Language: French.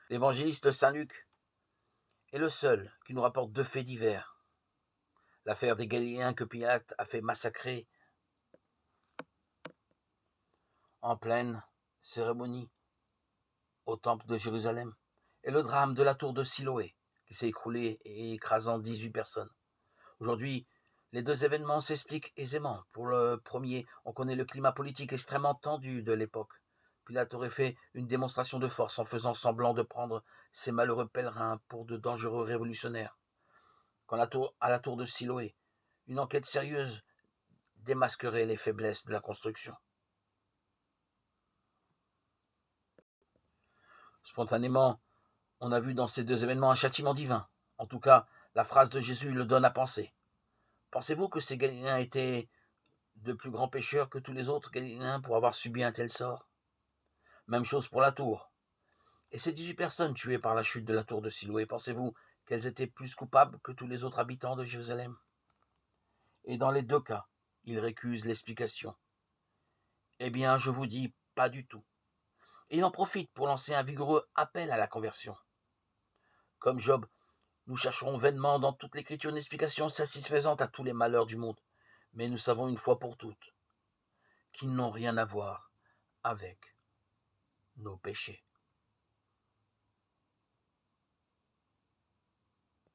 L'évangéliste Saint Luc est le seul qui nous rapporte 2 faits divers. L'affaire des Galiléens que Pilate a fait massacrer en pleine cérémonie au temple de Jérusalem, et le drame de la tour de Siloé qui s'est écroulée et écrasant 18 personnes. Aujourd'hui, les 2 événements s'expliquent aisément. Pour le premier, on connaît le climat politique extrêmement tendu de l'époque. Pilate aurait fait une démonstration de force en faisant semblant de prendre ces malheureux pèlerins pour de dangereux révolutionnaires. À la tour de Siloé, une enquête sérieuse démasquerait les faiblesses de la construction. Spontanément, on a vu dans ces 2 événements un châtiment divin. En tout cas, la phrase de Jésus le donne à penser. Pensez-vous que ces Galiléens étaient de plus grands pécheurs que tous les autres Galiléens pour avoir subi un tel sort? Même chose pour la tour. Et ces 18 personnes tuées par la chute de la tour de Siloé, pensez-vous qu'elles étaient plus coupables que tous les autres habitants de Jérusalem? Et dans les 2 cas, ils récusent l'explication. Eh bien, je vous dis, pas du tout. Et il en profite pour lancer un vigoureux appel à la conversion. Comme Job, nous chercherons vainement dans toute l'écriture une explication satisfaisante à tous les malheurs du monde. Mais nous savons une fois pour toutes qu'ils n'ont rien à voir avec nos péchés.